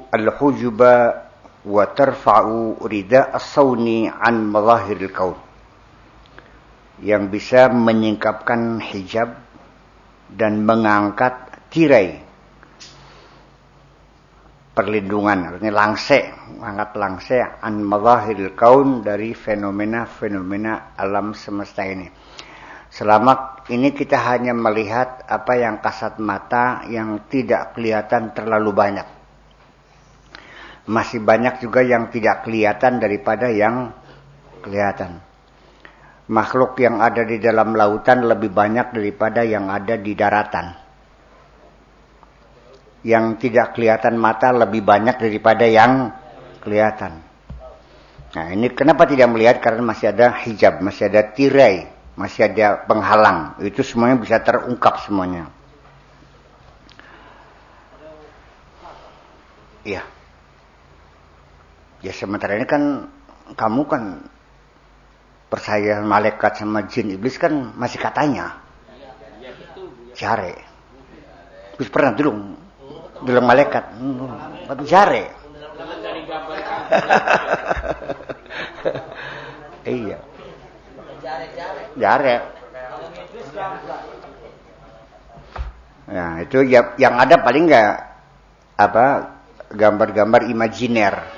al-hujuba wa tarfa'u rida as-sawni an mazahiril kaun, yang bisa menyingkapkan hijab dan mengangkat tirai perlindungan, artinya angkat langse an mazahiril kaun, dari fenomena-fenomena alam semesta ini. Selama ini kita hanya melihat apa yang kasat mata, yang tidak kelihatan terlalu banyak. Masih banyak juga yang tidak kelihatan daripada yang kelihatan. Makhluk yang ada di dalam lautan lebih banyak daripada yang ada di daratan. Yang tidak kelihatan mata lebih banyak daripada yang kelihatan. Nah, ini kenapa tidak melihat? Karena masih ada hijab, masih ada tirai, masih ada penghalang. Itu semuanya bisa terungkap semuanya. Iya. Ya sementara ini kan kamu kan percaya malaikat sama jin iblis kan masih katanya. Jare. Terus pernah dulu malaikat. Tapi jare. Iya. Jare. Nah, itu yang ada paling enggak gambar-gambar imajiner.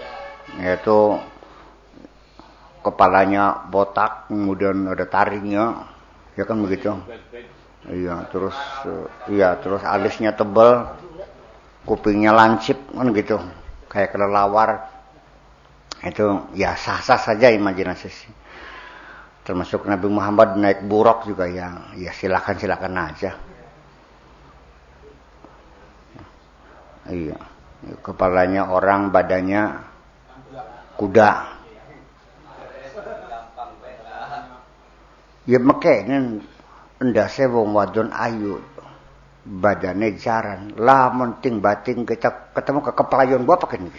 Yaitu kepalanya botak, kemudian ada taringnya, ya kan begitu. Iya, terus alisnya tebal, kupingnya lancip, kan gitu, kayak kelelawar. Itu ya sah-sah saja imajinasi. Termasuk Nabi Muhammad naik buraq juga ya silakan aja. Iya, kepalanya orang, badannya kuda. Ya makanya endase wong wadon ayu, badane jaran. Lah menting bating kita ketemu ke keplayon apa kan?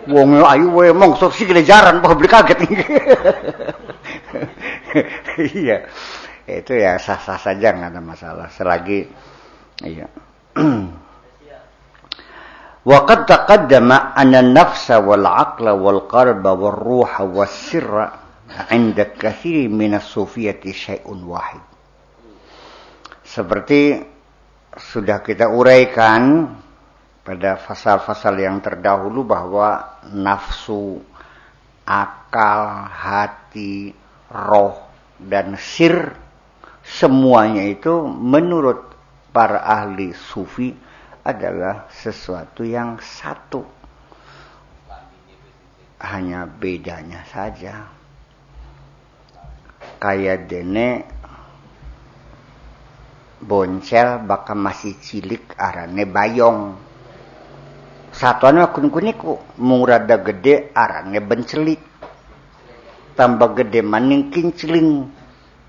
Wong ayu wae mongso sikile jaran apa beli kaget. Iya. Itu ya sah-sah saja, enggak ada masalah selagi iya. Wa qad taqaddama anna an-nafsa wal 'aqla wal qalba wal ruha was sirra 'inda katsiri min as-sufiyyati syai'un wahid. Seperti sudah kita uraikan pada fasal-fasal yang terdahulu bahwa nafsu, akal, hati, roh dan sir semuanya itu menurut para ahli sufi adalah sesuatu yang satu. Hanya bedanya saja. Kayak dene boncel bakal masih cilik arane bayong. Satuannya kun-kuniku murada gede arane bencelik. Tambah gede maning kincling,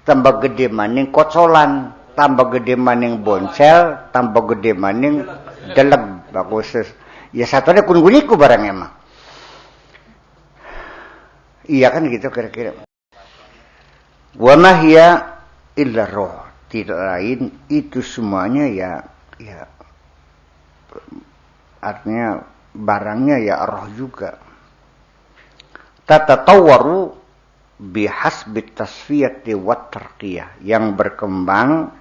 tambah gede maning kocolan, tambah gede maning boncel, tambah gede maning deleg. Bagus. Ya satunya kun-kuniku barang emang. Iya kan gitu kira-kira. Wa ma hiya illa roh. Tidak lain itu semuanya ya artinya barangnya ya roh juga. Tatatawwaru bihasbi tasfiyati wat tarqiyah, yang berkembang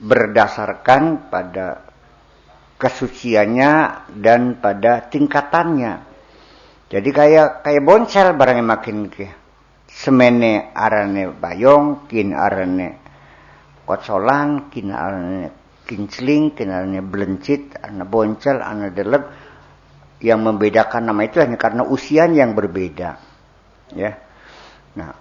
berdasarkan pada kesuciannya dan pada tingkatannya. Jadi kayak boncel barangnya makin ke semene arane bayong, kin arane kocolan, kin arane kincling, kin arane belencit, arane boncel, arane deleg. Yang membedakan nama itu hanya karena usia yang berbeda. Ya. Nah,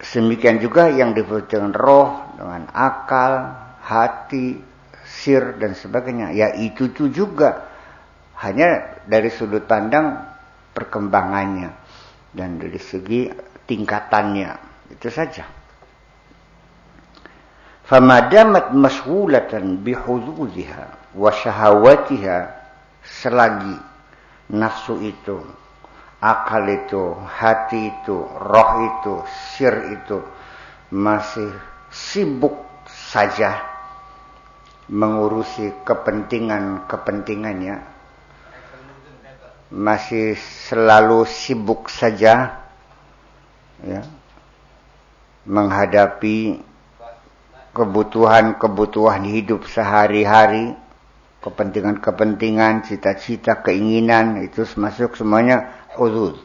demikian juga yang disebut dengan roh, dengan akal, hati, sir dan sebagainya. Ya itu juga hanya dari sudut pandang perkembangannya dan dari segi tingkatannya. Itu saja. Famadamat mashghulatan bihududiha wa syahawatiha, selagi nafsu itu, akal itu, hati itu, roh itu, sir itu masih sibuk saja mengurusi kepentingannya, masih selalu sibuk saja ya, menghadapi kebutuhan hidup sehari-hari, kepentingan-kepentingan, cita-cita, keinginan, itu masuk semuanya huzuz.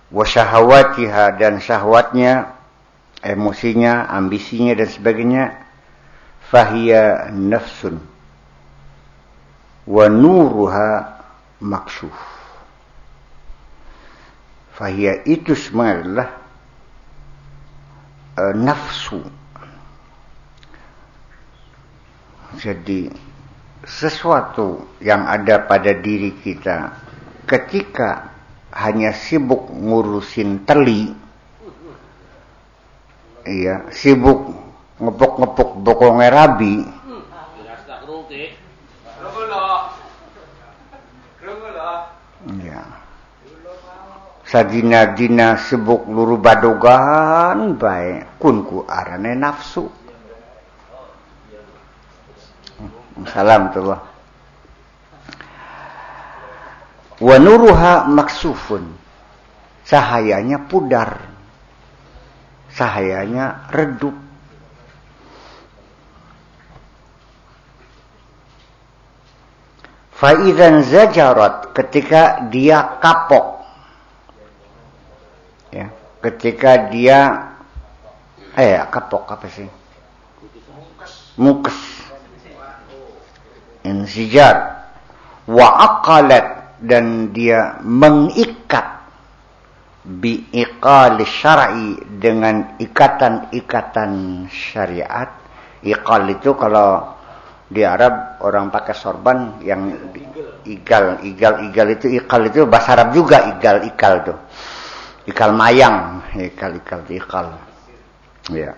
Wa syahawatiha, dan syahwatnya, emosinya, ambisinya dan sebagainya, fahiya nafsun wa nuruha maksyuf. Fahiya itu sebenarnya adalah nafsu. Jadi sesuatu yang ada pada diri kita ketika hanya sibuk ngurusin teli, iya, sibuk ngepuk-ngepuk bokongnya rabi, ya, sadina-dina sibuk luru badogan bae kunku arane nafsu. Salam tuh. Wa nuruha maksufun, cahayanya pudar, cahayanya redup. Fa idzan zajarat, ketika dia kapok, ya, ketika dia kapok apa sih? Mukes. Insijar. Wa aqalat, dan dia mengikat biiqal syar'i, dengan ikatan-ikatan syariat. Iqal itu kalau di Arab orang pakai sorban yang igal itu, iqal itu bahasa Arab juga, igal tuh. Ikal mayang, ikal. Ya.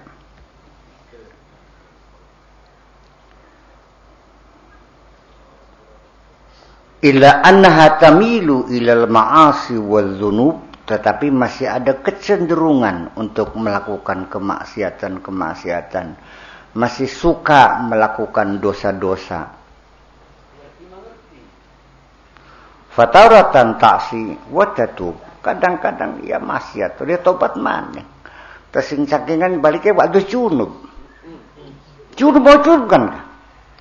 Illa annaha tamilu ilal ma'asi wal dzunub, tetapi masih ada kecenderungan untuk melakukan kemaksiatan, masih suka melakukan dosa-dosa. Fataratan ta'si wa tatub, kadang-kadang ya maksiat, dia tobat maneh. Tesing cakingan baliknya waktu junub kan?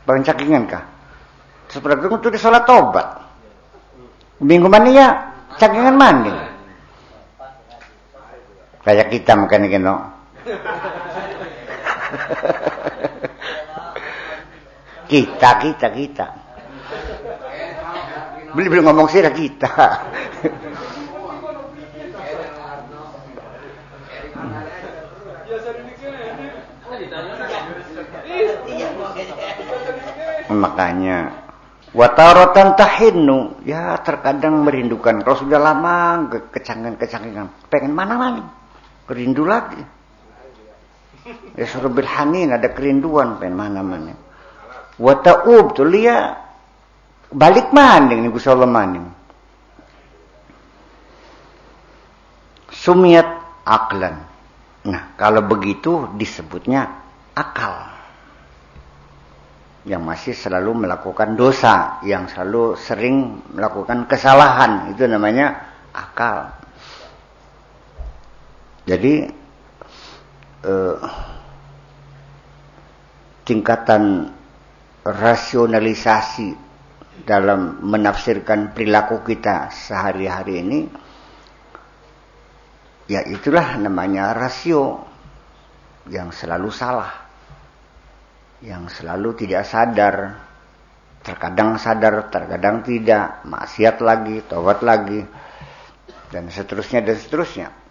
Bang cakingan kah? Seperti itu di sholat tobat. Minggu mana ya cakingan mandi. Kayak kita makan ini no. kita. Belum ngomong sih kita. Makanya wataratan tahinnu, ya terkadang merindukan. Kalau sudah lama kecangan, pengen mana-mana, rindu lagi. Ya suruh bilhanin, ada kerinduan, pengen mana-mana. Wata'ub tuh lihat balik maning nih Gusti Allah maning. Sumiyat aklan. Nah, kalau begitu disebutnya akal. Yang masih selalu melakukan dosa, yang selalu sering melakukan kesalahan, itu namanya akal. Jadi tingkatan rasionalisasi dalam menafsirkan perilaku kita sehari-hari ini, ya itulah namanya rasio, yang selalu salah, yang selalu tidak sadar, terkadang sadar, terkadang tidak, maksiat lagi, taubat lagi, dan seterusnya.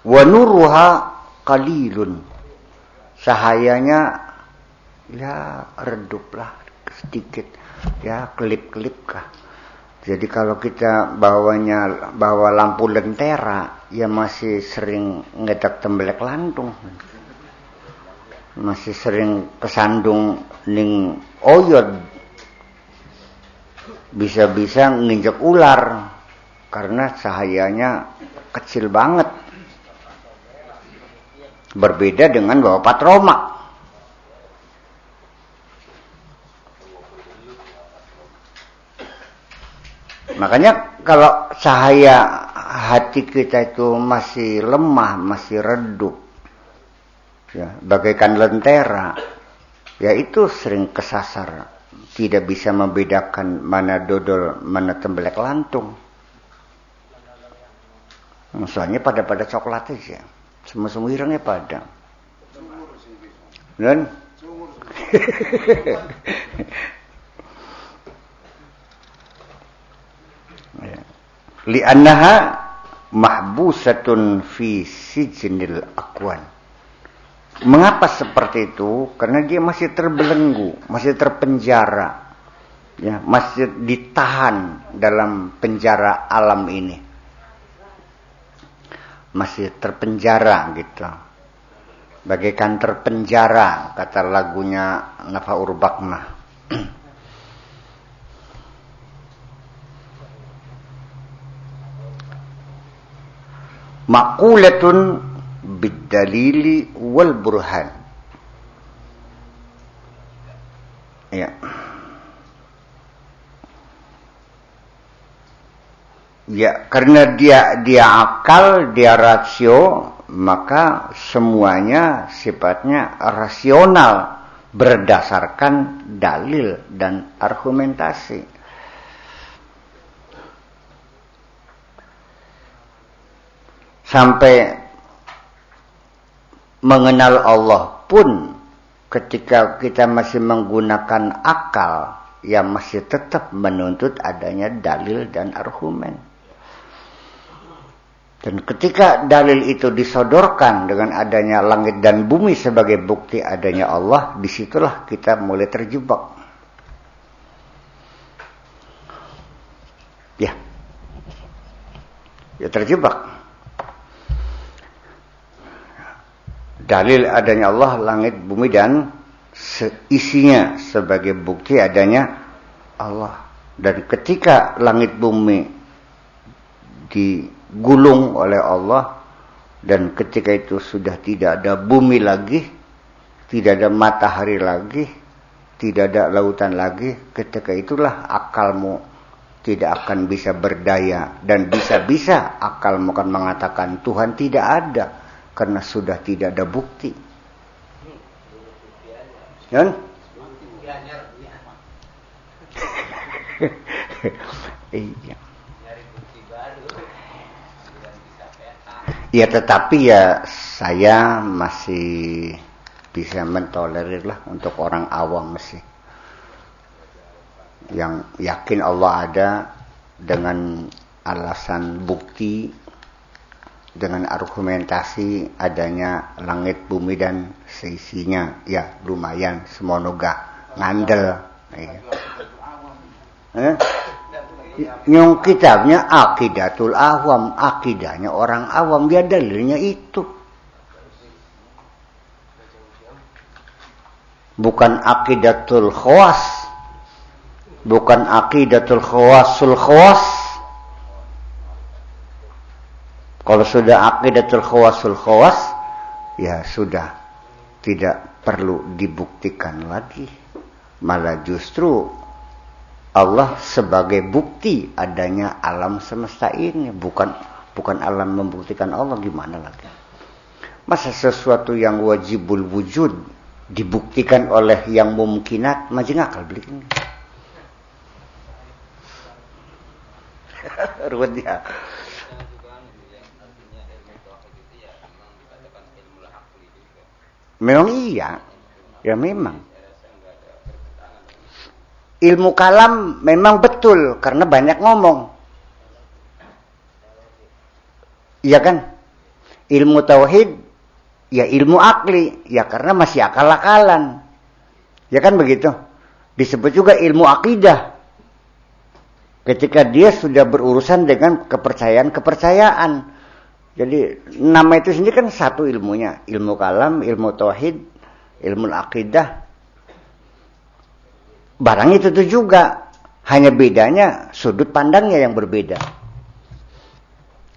Wa nuruha qalilun, cahayanya ya reduplah sedikit, ya kelip-kelip kah. Jadi kalau kita bawa lampu lentera, ya masih sering ngedak tembelek lantung, masih sering kesandung ning oyod, bisa-bisa nginjek ular, karena cahayanya kecil banget. Berbeda dengan Bapak Patroma. Makanya kalau cahaya hati kita itu masih lemah, masih redup, ya, bagaikan lentera, ya itu sering kesasar, tidak bisa membedakan mana dodol, mana tembelek lantung. Soalnya pada coklat aja. Semua irangnya pada. Dan li'annaha mahbusatun fi sijnil akwan. Mengapa seperti itu? Karena dia masih terbelenggu, masih terpenjara. Ya, masih ditahan dalam penjara alam ini. Masih terpenjara gitu. Bagaikan terpenjara, kata lagunya Nafa Urbakmah. Maqulatun bid-dalili wal burhan. Ya. Ya, karena dia akal, dia rasio, maka semuanya sifatnya rasional berdasarkan dalil dan argumentasi. Sampai mengenal Allah pun ketika kita masih menggunakan akal, ya masih tetap menuntut adanya dalil dan argumen. Dan ketika dalil itu disodorkan dengan adanya langit dan bumi sebagai bukti adanya Allah, disitulah kita mulai terjebak. Ya terjebak. Dalil adanya Allah, langit, bumi, dan isinya sebagai bukti adanya Allah. Dan ketika langit bumi digulung oleh Allah, dan ketika itu sudah tidak ada bumi lagi, tidak ada matahari lagi, tidak ada lautan lagi, ketika itulah akalmu tidak akan bisa berdaya, dan bisa-bisa akalmu akan mengatakan Tuhan tidak ada, karena sudah tidak ada bukti. Kan? Iya. Ya, tetapi ya saya masih bisa mentolerir lah untuk orang awam masih. Yang yakin Allah ada dengan alasan bukti, dengan argumentasi adanya langit, bumi, dan seisinya, ya lumayan semonoga ngandel. Yang kitabnya Aqidatul Awam, akidahnya orang awam, dia dalilnya itu. Bukan Aqidatul Khawas, bukan Aqidatul Khawasul Khawas. Kalau sudah Aqidatul Khawasul Khawas, ya sudah tidak perlu dibuktikan lagi. Malah justru Allah sebagai bukti adanya alam semesta ini, bukan alam membuktikan Allah, gimana lagi? Masa sesuatu yang wajibul wujud dibuktikan oleh yang mumkinat, majeng akal beli ini. Ruwet ya. Memang iya, ya memang. Ilmu kalam memang betul karena banyak ngomong. Iya kan? Ilmu tauhid ya ilmu akli, ya karena masih akal-akalan. Ya kan begitu? Disebut juga ilmu akidah. Ketika dia sudah berurusan dengan kepercayaan-kepercayaan. Jadi nama itu sendiri kan satu ilmunya, ilmu kalam, ilmu tauhid, ilmu akidah. Barang itu juga, hanya bedanya sudut pandangnya yang berbeda.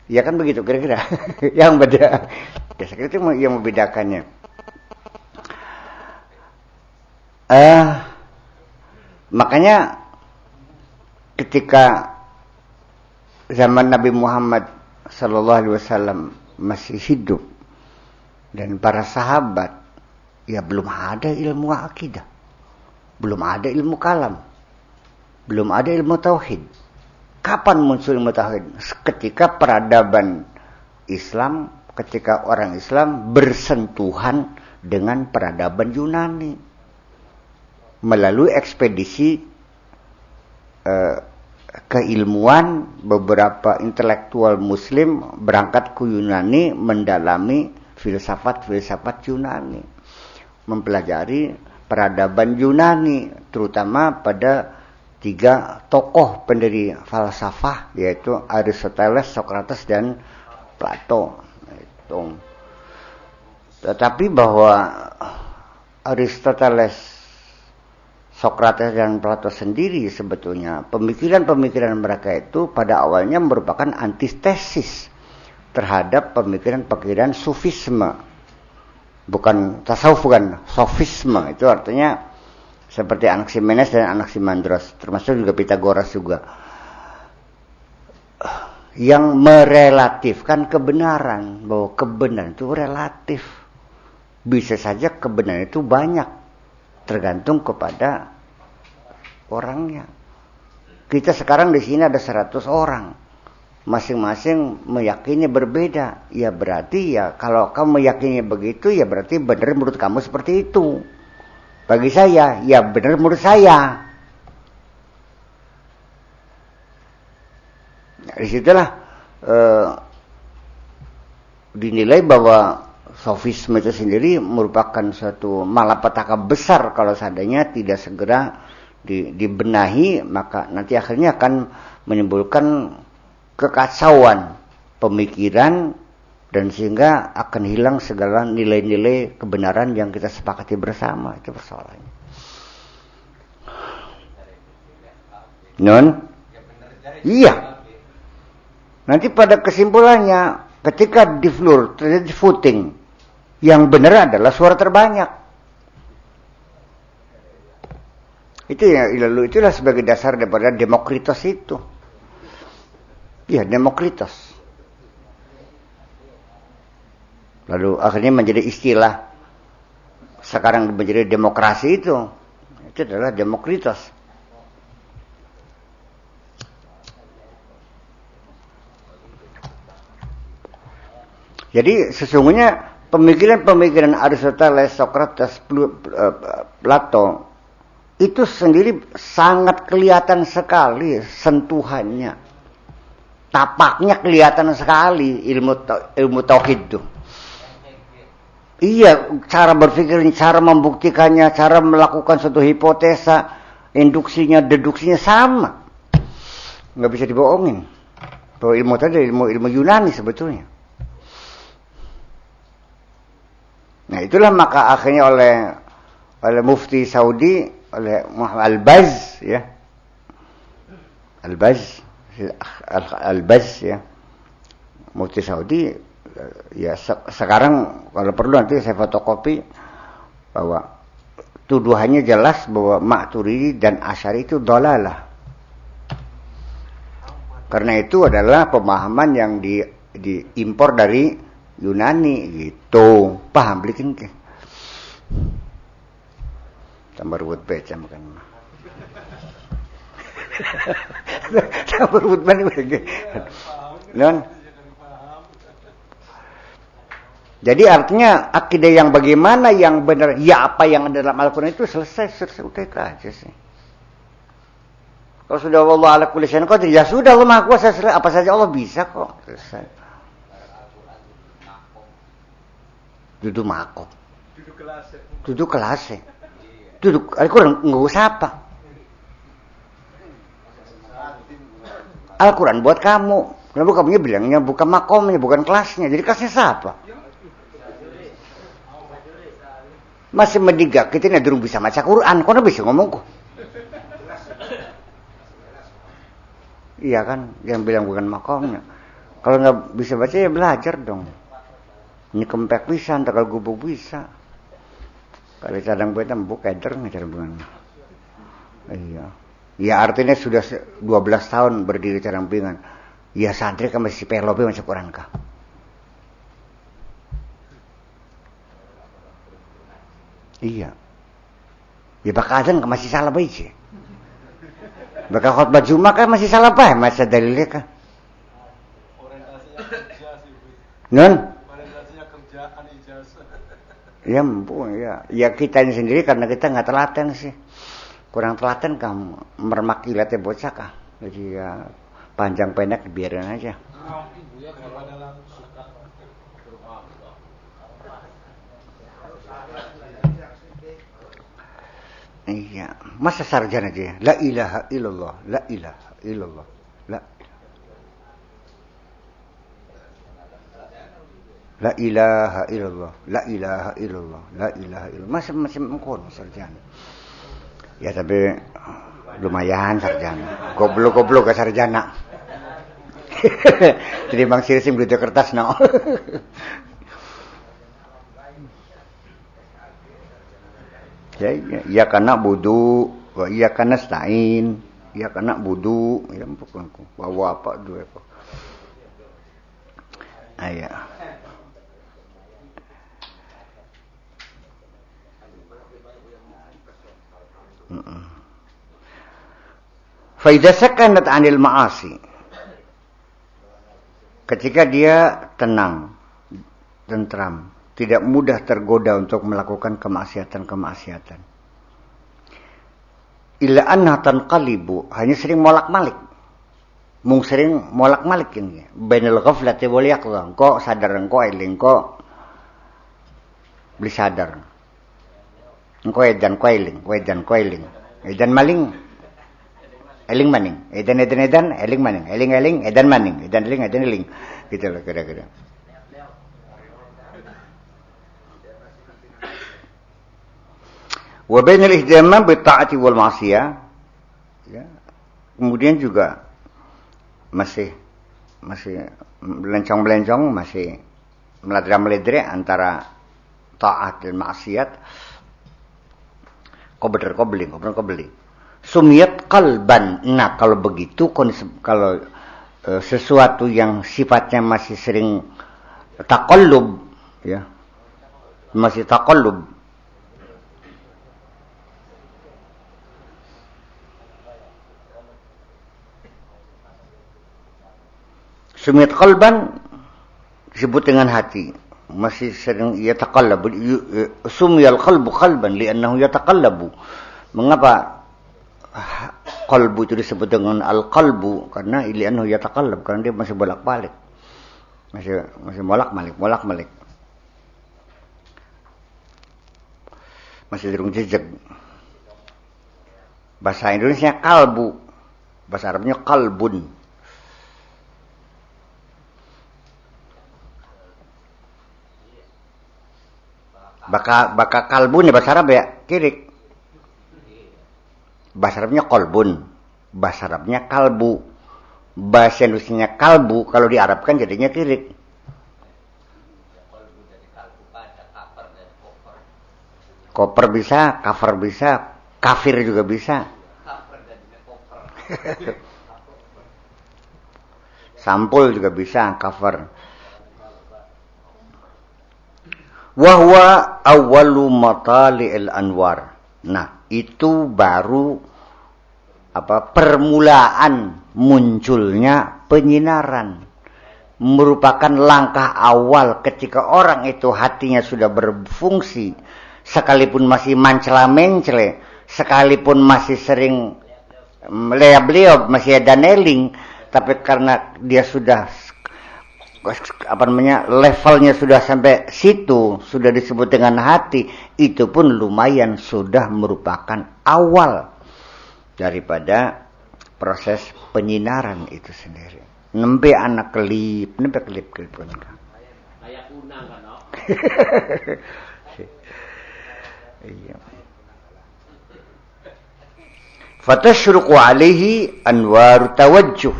Ya kan begitu kira-kira. Yang beda. Saya itu yang membedakannya. Makanya ketika zaman Nabi Muhammad sallallahu alaihi wasallam masih hidup dan para sahabat, ya belum ada ilmu akidah, belum ada ilmu kalam, belum ada ilmu tauhid. Kapan muncul ilmu tauhid? Ketika peradaban Islam, ketika orang Islam bersentuhan dengan peradaban Yunani melalui ekspedisi keilmuan. Beberapa intelektual Muslim berangkat ke Yunani mendalami filsafat Yunani, mempelajari peradaban Yunani, terutama pada 3 tokoh pendiri falsafah, yaitu Aristoteles, Socrates, dan Plato. Tetapi bahwa Aristoteles, Socrates, dan Plato sendiri sebetulnya pemikiran-pemikiran mereka itu pada awalnya merupakan antitesis terhadap pemikiran-pemikiran sufisme. Bukan tasawuf, bukan sofisme. Itu artinya seperti Anaximenes dan Anaximandros, termasuk juga Pythagoras juga, yang merelatifkan kebenaran, bahwa kebenaran itu relatif. Bisa saja kebenaran itu banyak, tergantung kepada orangnya. Kita sekarang di sini ada 100 orang, masing-masing meyakini berbeda. Ya berarti ya kalau kamu meyakini begitu, ya berarti benar menurut kamu seperti itu. Bagi saya, ya benar menurut saya. Nah, disitulah dinilai bahwa sofisme itu sendiri merupakan suatu malapetaka besar kalau seandainya tidak segera dibenahi, maka nanti akhirnya akan menimbulkan kekacauan pemikiran, dan sehingga akan hilang segala nilai-nilai kebenaran yang kita sepakati bersama. Itu persoalannya. Non? Iya. Nanti pada kesimpulannya, ketika di floor terjadi voting, yang benar adalah suara terbanyak. Itulah sebagai dasar daripada Demokritos itu. Iya, Demokritos. Lalu akhirnya menjadi istilah sekarang menjadi demokrasi itu adalah Demokritos. Jadi sesungguhnya pemikiran-pemikiran Aristoteles, Socrates, Plato itu sendiri sangat kelihatan sekali sentuhannya, tapaknya kelihatan sekali ilmu tauhid itu. Iya, cara berpikirnya, cara membuktikannya, cara melakukan suatu hipotesa, induksinya, deduksinya sama. Nggak bisa dibohongin. Bahwa ilmu tadi ilmu Yunani sebetulnya. Nah, itulah maka akhirnya oleh mufti Saudi, oleh Muhammad Al-Baz, ya. Al-Baz, ya. Mufti Saudi, ya sekarang kalau perlu nanti saya fotokopi, bahwa tuduhannya jelas bahwa Maturidi dan Asy'ari itu dhalalah. Karena itu adalah pemahaman yang diimpor dari Yunani gitu. Paham belikin ke? Tambah ruwet baca makan. Tambah ruwet banget. Non. Jadi artinya akidah yang bagaimana yang benar, ya apa yang ada dalam Al-Quran itu selesai udah itu aja sih. Kalau sudah Allah ala kulli syai'in qadir, ya sudah Allah Maha Kuasa, apa saja Allah bisa kok. Selesai. Duduk makom. Duduk kelas. Duduk Al-Quran enggak usah apa. Al-Quran buat kamu. Kenapa kamunya bilangnya bukan makomnya, bukan kelasnya. Jadi kelasnya siapa? Masih mendiga, kita ini durung bisa baca Quran, kok bisa ngomong kok? Iya kan, yang bilang bukan makomnya. Kalau nggak bisa baca ya belajar dong. Ini kempek bisa, entar kalau gubuk bisa. Kalau cadang beta mbok keder ngajar bungan. Iya. Ya artinya sudah 12 tahun berdiri cadang pingan. Ya santri kan masih pelope masih Quran kah? Iya. Ya bakal azan kan masih salah baik sih. Bakal khutbah Jumat kan masih salah apa? Masa dalilnya kan? Orientasinya kerja sih, Bu. Non? Orientasinya kerjaan ijazah. Ya ampun ya. Ya kita ini sendiri karena kita nggak telaten sih. Kurang telaten kamu mermaki lihatnya bocah kah. Jadi ya panjang pendek biarin aja. Ibu ya kalau dalam suka bermaaf. Iya, masa sarjana aja. La ilaha illallah, la ilaha illallah, la ilaha illallah, la ilaha illallah, la ilaha illallah. Masih mengkono sarjana. Ya tapi lumayan sarjana. Goblok ke sarjana. Jadi Bang Sirsim gitu kertas no. Ya karena budu, ya karena stain, ya karena budu, ya pokoknya bawa apa dua apa. Ayah. Faidah sakanat anil ma'asi. Ketika dia tenang, tentram, tidak mudah tergoda untuk melakukan kemaksiatan. Illa anna tanqalibu, hanya sering molak-malik. Sering molak-malik ini. Bainal ghaflati wal yaqdha. Engkau sadar, engkau eling, engkau beli sadar. Engkau edan, kau eling, edan maling. Eling maning, edan, eling maning, eling, edan maning, edan eling. Gitu loh kira-kira. Wa bainal ihtimam bi ta'ati wal ma'siyah. Ya. Kemudian juga masih melencong-melencong, masih meledre antara taat dan maksiat. Kau beli. Sumiyat qalban. Nah, kalau begitu kalau sesuatu yang sifatnya masih sering taqallub, ya. Masih taqallub. Sumiyat qalban disebut dengan hati. Masih sering yataqallabu. Sumiyal qalbu qalban li'annahu yataqallabu. Mengapa qalbu itu disebut dengan al-qalbu? Karena li'annahu yataqallab, karena dia masih bolak-balik. Masih bolak-balik. Masih derung jejeg. Bahasa Indonesia kalbu. Bahasa Arabnya qalbun. Baka kalbun ya bahasa Arab ya, kirik. Bahasa Arabnya kolbun, bahasa Arabnya kalbu, bahasa Indonesianya kalbu, kalau diarabkan jadinya kirik. Koper bisa, cover bisa, kafir juga bisa. Sampul juga bisa, cover. Wahwa awwalu matali'il anwar. Nah, itu baru permulaan munculnya penyinaran. Merupakan langkah awal ketika orang itu hatinya sudah berfungsi, sekalipun masih mancela-mencele, sekalipun masih sering leab-leab, masih ada neling, tapi karena dia sudah levelnya sudah sampai situ, sudah disebut dengan hati, itu pun lumayan sudah merupakan awal daripada proses penyinaran itu sendiri. Nembe anak kelip kan. Kayak unang kan, no? Iya. Fatashruqu alaihi anwar tawajjuh.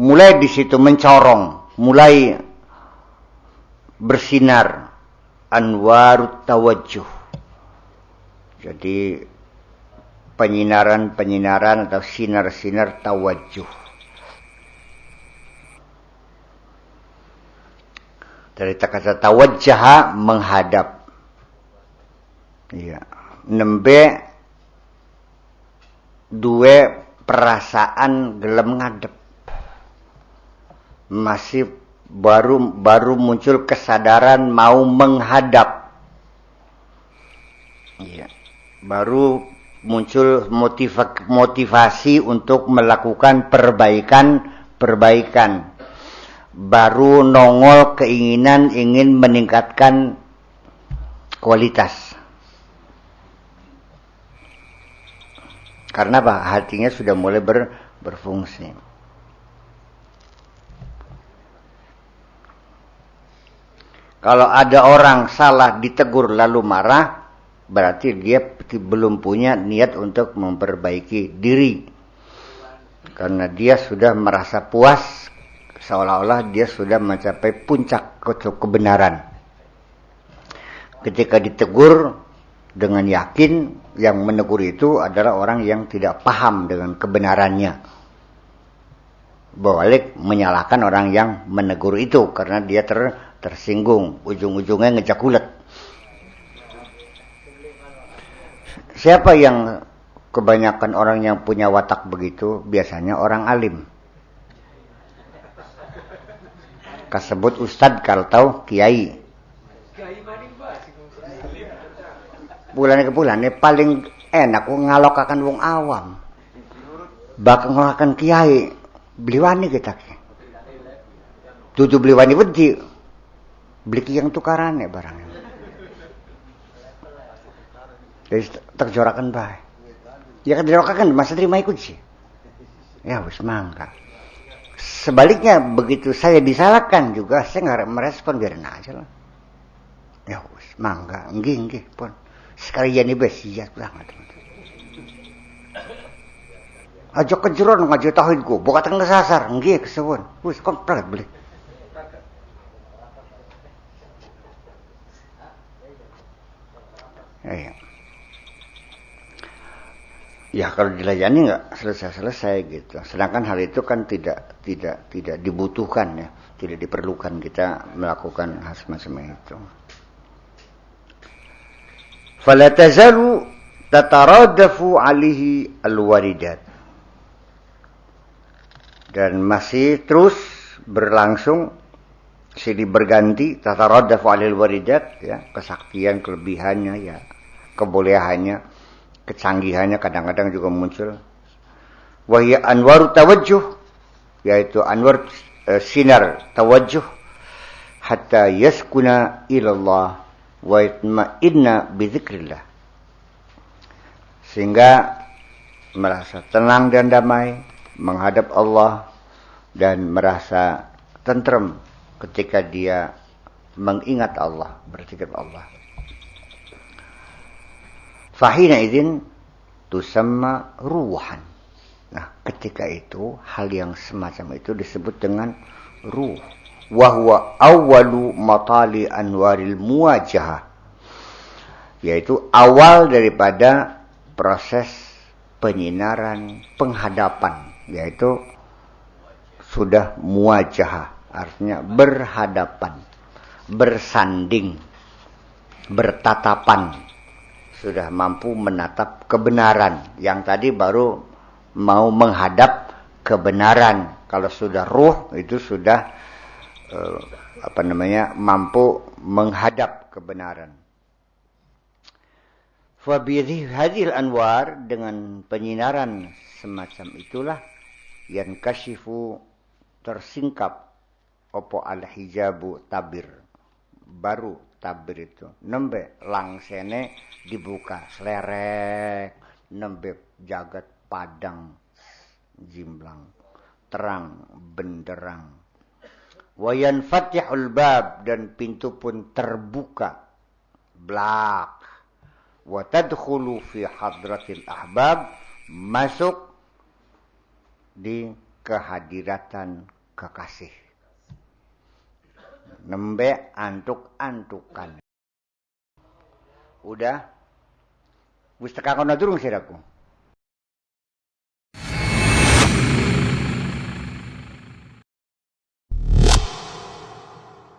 Mulai di situ mencorong, mulai bersinar anwarut tawajjuh. Jadi penyinaran atau sinar-sinar tawajjuh. Dari kata tawajjaha, menghadap. Iya. Nembe dua perasaan gelem ngadep. Masih baru muncul kesadaran mau menghadap. Iya. Baru muncul motivasi untuk melakukan perbaikan. Baru nongol keinginan ingin meningkatkan kualitas. Karena apa? Hatinya sudah mulai berfungsi. Kalau ada orang salah ditegur lalu marah, berarti dia belum punya niat untuk memperbaiki diri. Karena dia sudah merasa puas, seolah-olah dia sudah mencapai puncak kebenaran. Ketika ditegur dengan yakin, yang menegur itu adalah orang yang tidak paham dengan kebenarannya. Balik menyalahkan orang yang menegur itu karena dia tersinggung, ujung-ujungnya ngejak ulet. Siapa yang kebanyakan orang yang punya watak begitu? Biasanya orang alim. Kasebut ustad kalau tahu kiai. Bulan ke bulan paling enak ngalokakan wong awam. Bakal ngalokakan kiai. Beliwani kita. Tutu beliwani wedi. Beli yang tukaran barangnya. Jadi terjorakan baik. Ya kan dirokakan masa terima ikut sih. Ya wis mangga. Sebaliknya begitu saya disalahkan juga saya nggak merespon, biarin aja lah. Ya wis mangga, nggih pun. Sekalian ini besiat banget. Aja kejeron ngaji tauhidku, buka tengah sasar, nggih kesuwun. Wis komplit beli. Ya kalau dilayani nggak selesai gitu. Sedangkan hal itu kan tidak dibutuhkan ya, tidak diperlukan kita melakukan hal semacam itu. Fala tazalu tataradafu alihi alwaridat. Dan masih terus berlangsung silih berganti tataradafu alil waridat ya, kesaktian, kelebihannya ya, kebolehannya, kecanggihannya kadang-kadang juga muncul. Wahya anwaru tawajjuh, yaitu anwar sinar tawajjuh, hatta yaskuna ilallah wa yatma'inna bidzikrillah, sehingga merasa tenang dan damai menghadap Allah dan merasa tentrem ketika dia mengingat Allah, berzikir Allah. Fahina idzin tusamma ruhan. Nah, ketika itu hal yang semacam itu disebut dengan ruh. Wa huwa awwalu matali anwaril muwajahah. Yaitu awal daripada proses penyinaran penghadapan, yaitu sudah muwajahah, artinya berhadapan, bersanding, bertatapan. Sudah mampu menatap kebenaran. Yang tadi baru mau menghadap kebenaran. Kalau sudah ruh itu sudah mampu menghadap kebenaran. Fa bi hadhil anwar, dengan penyinaran semacam itulah yang kasyifu tersingkap opo al hijabu tabir. Baru tabir itu nembe langsene dibuka selerek, nembe jagat padang jimblang, terang benderang. Wayan fatihul bab, dan pintu pun terbuka blak. Wa tadkhulu fi hadratil ahbab, masuk di kehadiratan kekasih. nembe antuk-antukan. Udah. Wis tekan kono durung siraku?